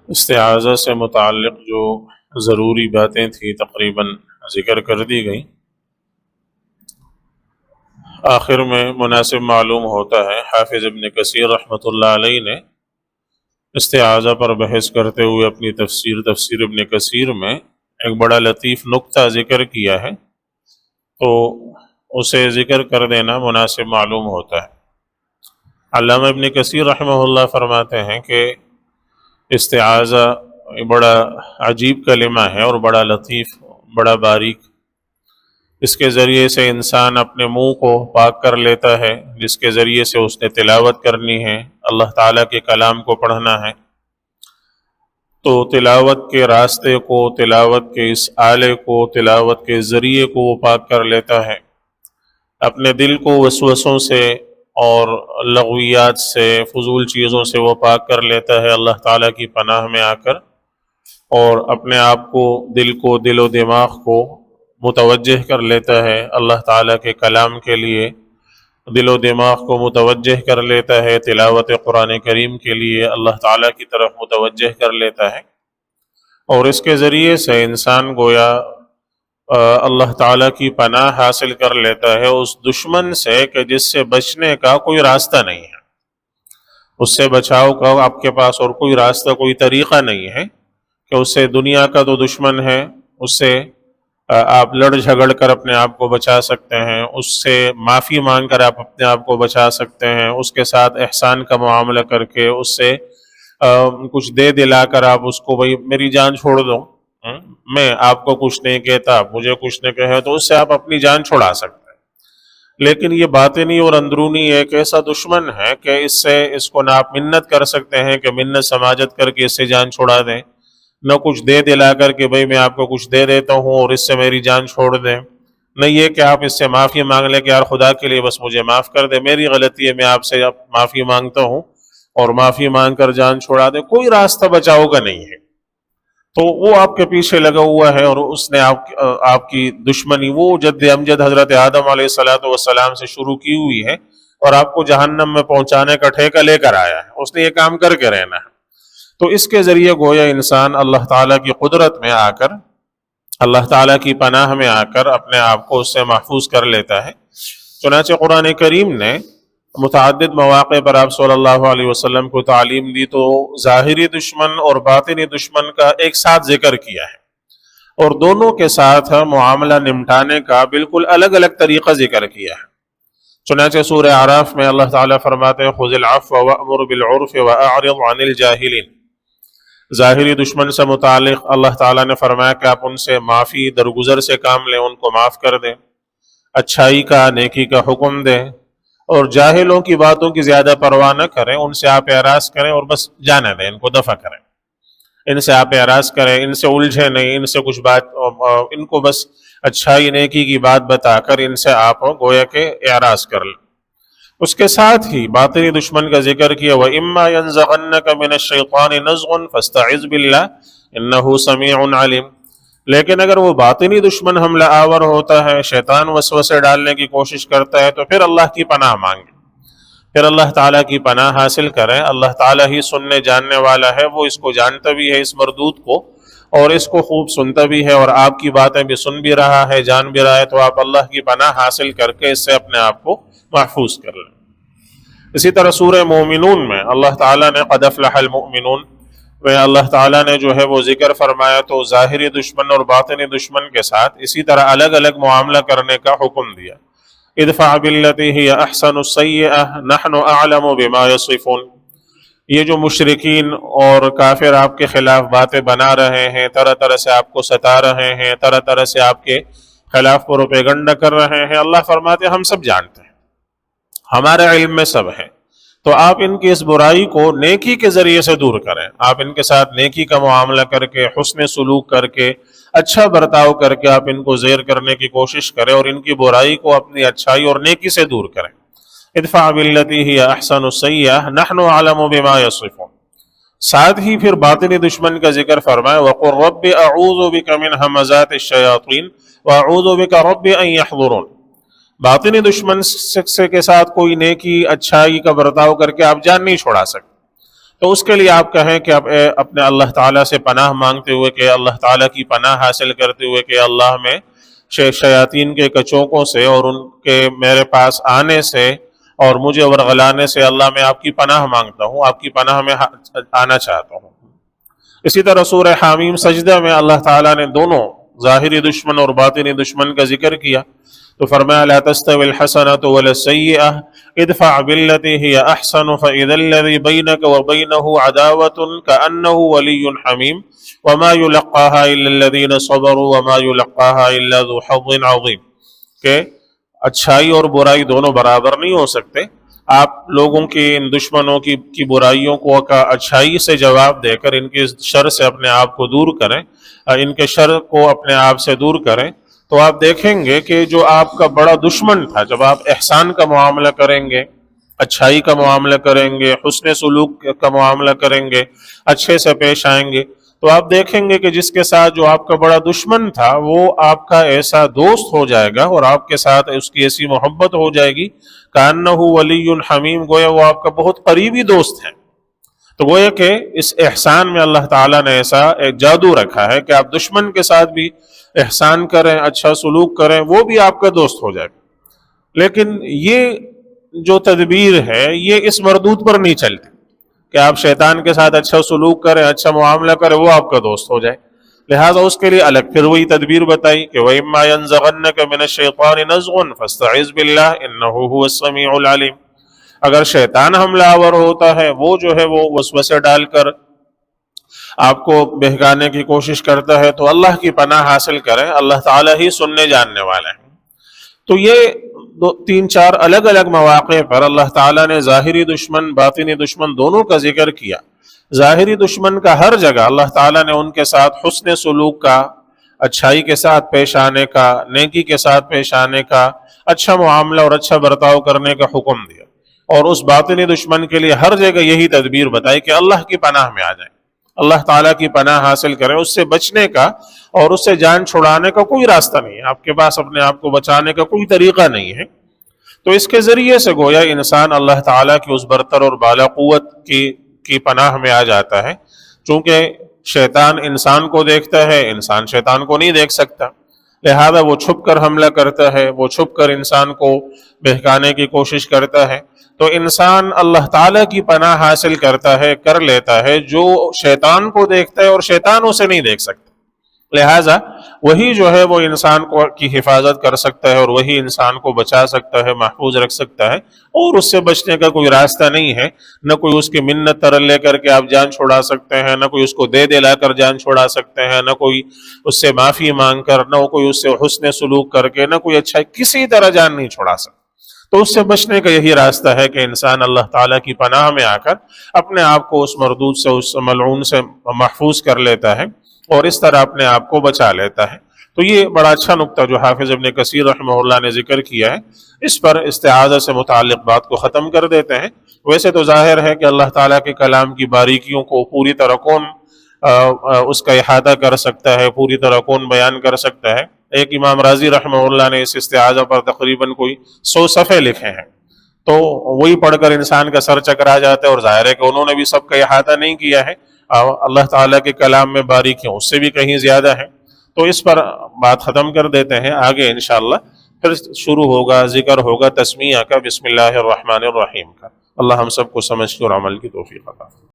استعاذہ سے متعلق جو ضروری باتیں تھیں تقریباً ذکر کر دی گئیں۔ آخر میں مناسب معلوم ہوتا ہے حافظ ابن کثیر رحمۃ اللہ علیہ نے استعاذہ پر بحث کرتے ہوئے اپنی تفسیر ابن کثیر میں ایک بڑا لطیف نقطہ ذکر کیا ہے، تو اسے ذکر کر دینا مناسب معلوم ہوتا ہے۔ علامہ ابن کثیر رحمہ اللہ فرماتے ہیں کہ استعاذہ بڑا عجیب کلمہ ہے اور بڑا لطیف، بڑا باریک۔ اس کے ذریعے سے انسان اپنے منہ کو پاک کر لیتا ہے، جس کے ذریعے سے اس نے تلاوت کرنی ہے، اللہ تعالیٰ کے کلام کو پڑھنا ہے، تو تلاوت کے راستے کو، تلاوت کے اس آلے کو، تلاوت کے ذریعے کو وہ پاک کر لیتا ہے۔ اپنے دل کو وسوسوں سے اور لغویات سے، فضول چیزوں سے وہ پاک کر لیتا ہے اللہ تعالیٰ کی پناہ میں آ کر، اور اپنے آپ کو، دل و دماغ کو متوجہ کر لیتا ہے اللہ تعالیٰ کے کلام کے لیے، دل و دماغ کو متوجہ کر لیتا ہے تلاوت قرآن کریم کے لیے، اللہ تعالیٰ کی طرف متوجہ کر لیتا ہے، اور اس کے ذریعے سے انسان گویا اللہ تعالیٰ کی پناہ حاصل کر لیتا ہے اس دشمن سے کہ جس سے بچنے کا کوئی راستہ نہیں ہے۔ اس سے بچاؤ کا آپ کے پاس اور کوئی راستہ، کوئی طریقہ نہیں ہے کہ اس سے دنیا کا تو دشمن ہے، اس سے آپ لڑ جھگڑ کر اپنے آپ کو بچا سکتے ہیں، اس سے معافی مانگ کر آپ اپنے آپ کو بچا سکتے ہیں، اس کے ساتھ احسان کا معاملہ کر کے اس سے کچھ دے دلا کر آپ اس کو، بھائی میری جان چھوڑ دو، میں آپ کو کچھ نہیں کہتا، مجھے کچھ نہیں کہے، تو اس سے آپ اپنی جان چھڑا سکتے ہیں۔ لیکن یہ باطنی اور اندرونی ایک ایسا دشمن ہے کہ اس کو نہ آپ منت کر سکتے ہیں کہ منت سماجت کر کے اس سے جان چھڑا دیں، نہ کچھ دے دلا کر کہ بھئی میں آپ کو کچھ دے دیتا ہوں اور اس سے میری جان چھوڑ دیں، نہ یہ کہ آپ اس سے معافی مانگ لیں کہ یار خدا کے لیے بس مجھے معاف کر دے، میری غلطی ہے، میں آپ سے معافی مانگتا ہوں، اور معافی مانگ کر جان چھوڑا دے۔ کوئی راستہ بچاؤ کا نہیں ہے، تو وہ آپ کے پیچھے لگا ہوا ہے، اور اس نے آپ کی دشمنی وہ جد امجد حضرت آدم علیہ السلام سے شروع کی ہوئی ہے، اور آپ کو جہنم میں پہنچانے کا ٹھیکہ لے کر آیا ہے، اس نے یہ کام کر کے رہنا ہے۔ تو اس کے ذریعے گویا انسان اللہ تعالیٰ کی قدرت میں آ کر، اللہ تعالیٰ کی پناہ میں آ کر اپنے آپ کو اس سے محفوظ کر لیتا ہے۔ چنانچہ قرآن کریم نے متعدد مواقع پر آپ صلی اللہ علیہ وسلم کو تعلیم دی، تو ظاہری دشمن اور باطنی دشمن کا ایک ساتھ ذکر کیا ہے، اور دونوں کے ساتھ معاملہ نمٹانے کا بالکل الگ الگ طریقہ ذکر کیا ہے۔ چنانچہ سورہ اعراف میں اللہ تعالیٰ فرماتے ہیں خذ العفو وأمر بالعرف وأعرض عن الجاہلین۔ ظاہری دشمن سے متعلق اللہ تعالیٰ نے فرمایا کہ آپ ان سے معافی درگزر سے کام لیں، ان کو معاف کر دیں، اچھائی کا، نیکی کا حکم دیں، اور جاہلوں کی باتوں کی زیادہ پرواہ نہ کریں، ان سے آپ اعراض کریں اور بس جانے دیں، ان کو دفع کریں، ان سے آپ اعراض کریں، ان سے الجھے نہیں، ان سے کچھ بات، ان کو بس اچھائی نیکی کی بات بتا کر ان سے آپ گویا کہ اعراض کر لیں۔ اس کے ساتھ ہی باطنی دشمن کا ذکر کیا وَإِمَّا يَنزَغَنَّكَ مِنَ الشَّيْطَانِ نَزْغٌ فَاسْتَعِذْ بِاللَّهِ إِنَّهُ سَمِيعٌ عَلِيمٌ۔ لیکن اگر وہ باطنی دشمن حملہ آور ہوتا ہے، شیطان وسوسے ڈالنے کی کوشش کرتا ہے، تو پھر اللہ کی پناہ مانگیں، پھر اللہ تعالیٰ کی پناہ حاصل کریں۔ اللہ تعالیٰ ہی سننے جاننے والا ہے، وہ اس کو جانتا بھی ہے، اس مردود کو، اور اس کو خوب سنتا بھی ہے، اور آپ کی باتیں بھی سن بھی رہا ہے، جان بھی رہا ہے، تو آپ اللہ کی پناہ حاصل کر کے اس سے اپنے آپ کو محفوظ کر لیں۔ اسی طرح سورہ مومنون میں اللہ تعالیٰ نے قد افلح المؤمنون میں اللہ تعالیٰ نے جو ہے وہ ذکر فرمایا، تو ظاہری دشمن اور باطنی دشمن کے ساتھ اسی طرح الگ الگ معاملہ کرنے کا حکم دیا۔ ادفع باللتی ہی احسن السیئہ نحن اعلم بما یصفون۔ یہ جو مشرکین اور کافر آپ کے خلاف باتیں بنا رہے ہیں، طرح طرح سے آپ کو ستا رہے ہیں، طرح طرح سے آپ کے خلاف پروپیگنڈا کر رہے ہیں، اللہ فرماتے ہیں ہم سب جانتے ہیں، ہمارے علم میں سب ہے، تو آپ ان کی اس برائی کو نیکی کے ذریعے سے دور کریں، آپ ان کے ساتھ نیکی کا معاملہ کر کے، حسن سلوک کر کے، اچھا برتاؤ کر کے آپ ان کو زیر کرنے کی کوشش کریں، اور ان کی برائی کو اپنی اچھائی اور نیکی سے دور کریں۔ ادفع باللتی ہی احسن السیئہ نحن اعلم بما یصفون۔ ساتھ ہی پھر باطنی دشمن کا ذکر فرمائے وَقُلْ رَبِّ أَعُوذُ بِكَ مِنْ ہَمَزَاتِ الشَّيَاطِينِ وَأَعُوذُ بِكَ رَبِّ أَنْ يَحْضُرُونَ۔ باطنی دشمن کے ساتھ کوئی نیکی، اچھائی کا برتاؤ کر کے آپ جان نہیں چھوڑا سکتے، تو اس کے لیے آپ کہیں کہ آپ اپنے اللہ تعالیٰ سے پناہ مانگتے ہوئے کہ اللہ تعالیٰ کی پناہ حاصل کرتے ہوئے کہ اللہ میں شیاطین کے کچوکوں سے اور ان کے میرے پاس آنے سے اور مجھے ورغلانے سے اللہ میں آپ کی پناہ مانگتا ہوں، آپ کی پناہ میں آنا چاہتا ہوں۔ اسی طرح سورہ حامیم سجدہ میں اللہ تعالیٰ نے دونوں ظاہری دشمن اور باطنی دشمن کا ذکر کیا، تو فرمایا لا تستوی الحسنۃ ولا السیئۃ ادفع بالتی ہی احسن فاذا الذی بینک وبینہ عداوۃ کأنہ ولی حمیم وما یلقاها الا الذین صبروا وما یلقاها الا ذو حظ عظیم، کہ اچھائی اور برائی دونوں برابر نہیں ہو سکتے۔ آپ لوگوں کی ان دشمنوں کی برائیوں کو کا اچھائی سے جواب دے کر ان کے شر سے اپنے آپ کو دور کریں، ان کے شر کو اپنے آپ سے دور کریں، تو آپ دیکھیں گے کہ جو آپ کا بڑا دشمن تھا، جب آپ احسان کا معاملہ کریں گے، اچھائی کا معاملہ کریں گے، حسن سلوک کا معاملہ کریں گے، اچھے سے پیش آئیں گے، تو آپ دیکھیں گے کہ جس کے ساتھ جو آپ کا بڑا دشمن تھا وہ آپ کا ایسا دوست ہو جائے گا اور آپ کے ساتھ اس کی ایسی محبت ہو جائے گی کأنہ ولی حمیم، گویا وہ آپ کا بہت قریبی دوست ہے۔ تو گویا کہ اس احسان میں اللہ تعالیٰ نے ایسا ایک جادو رکھا ہے کہ آپ دشمن کے ساتھ بھی احسان کریں، اچھا سلوک کریں، وہ بھی آپ کا دوست ہو جائے گا۔ لیکن یہ جو تدبیر ہے یہ اس مردود پر نہیں چلتی کہ آپ شیطان کے ساتھ اچھا سلوک کریں، اچھا معاملہ کریں، وہ آپ کا دوست ہو جائے، لہٰذا اس کے لیے الگ پھر وہی تدبیر بتائی کہ وَإِمَّا يَنزَغَنَّكَ مِنَ الشَّيْطَانِ نَزْغٌ فَاسْتَعِذْ بِاللَّهِ إِنَّهُ هُوَ السَّمِيعُ الْعَلِيمُ۔ اگر شیطان حملہ آور ہوتا ہے، وہ جو ہے وہ وسوسے ڈال کر آپ کو بہکانے کی کوشش کرتا ہے، تو اللہ کی پناہ حاصل کریں، اللہ تعالیٰ ہی سننے جاننے والے ہیں۔ تو یہ تین چار الگ الگ مواقع پر اللہ تعالیٰ نے ظاہری دشمن باطنی دشمن دونوں کا ذکر کیا۔ ظاہری دشمن کا ہر جگہ اللہ تعالیٰ نے ان کے ساتھ حسن سلوک کا، اچھائی کے ساتھ پیش آنے کا، نیکی کے ساتھ پیش آنے کا، اچھا معاملہ اور اچھا برتاؤ کرنے کا حکم دیا، اور اس باطنی دشمن کے لیے ہر جگہ یہی تدبیر بتائی کہ اللہ کی پناہ میں آ جائیں، اللہ تعالیٰ کی پناہ حاصل کریں، اس سے بچنے کا اور اس سے جان چھڑانے کا کوئی راستہ نہیں ہے، آپ کے پاس اپنے آپ کو بچانے کا کوئی طریقہ نہیں ہے۔ تو اس کے ذریعے سے گویا انسان اللہ تعالیٰ کی اس برتر اور بالا قوت کی پناہ میں آ جاتا ہے، چونکہ شیطان انسان کو دیکھتا ہے، انسان شیطان کو نہیں دیکھ سکتا، لہذا وہ چھپ کر حملہ کرتا ہے، وہ چھپ کر انسان کو بہکانے کی کوشش کرتا ہے۔ تو انسان اللہ تعالیٰ کی پناہ حاصل کرتا ہے، کر لیتا ہے، جو شیطان کو دیکھتا ہے اور شیطان اسے نہیں دیکھ سکتا، لہٰذا وہی جو ہے وہ انسان کی حفاظت کر سکتا ہے اور وہی انسان کو بچا سکتا ہے، محفوظ رکھ سکتا ہے، اور اس سے بچنے کا کوئی راستہ نہیں ہے، نہ کوئی اس کی منت ترلے کر کے آپ جان چھڑا سکتے ہیں، نہ کوئی اس کو دے دلا کر جان چھڑا سکتے ہیں، نہ کوئی اس سے معافی مانگ کر، نہ کوئی اس سے حسن سلوک کر کے، نہ کوئی اچھا کسی طرح جان نہیں چھڑا سکتا۔ تو اس سے بچنے کا یہی راستہ ہے کہ انسان اللہ تعالیٰ کی پناہ میں آ کر اپنے آپ کو اس مردود سے، اس ملعون سے محفوظ کر لیتا ہے اور اس طرح اپنے آپ کو بچا لیتا ہے۔ تو یہ بڑا اچھا نقطہ جو حافظ ابن کثیر رحمہ اللہ نے ذکر کیا ہے، اس پر استعاذہ سے متعلق بات کو ختم کر دیتے ہیں۔ ویسے تو ظاہر ہے کہ اللہ تعالیٰ کے کلام کی باریکیوں کو پوری طرح کون اس کا احاطہ کر سکتا ہے، پوری طرح کون بیان کر سکتا ہے۔ ایک امام راضی رحمہ اللہ نے اس استعاذہ پر تقریباً کوئی 100 صفحے لکھے ہیں، تو وہی پڑھ کر انسان کا سر چکرا جاتا ہے، اور ظاہر ہے کہ انہوں نے بھی سب کا احاطہ نہیں کیا ہے، اللہ تعالیٰ کے کلام میں باریکیاں اس سے بھی کہیں زیادہ ہیں۔ تو اس پر بات ختم کر دیتے ہیں، آگے انشاءاللہ پھر شروع ہوگا، ذکر ہوگا تسمیہ کا، بسم اللہ الرحمن الرحیم کا۔ اللہ ہم سب کو سمجھ کے اور عمل کی توفیق عطا فرمائے۔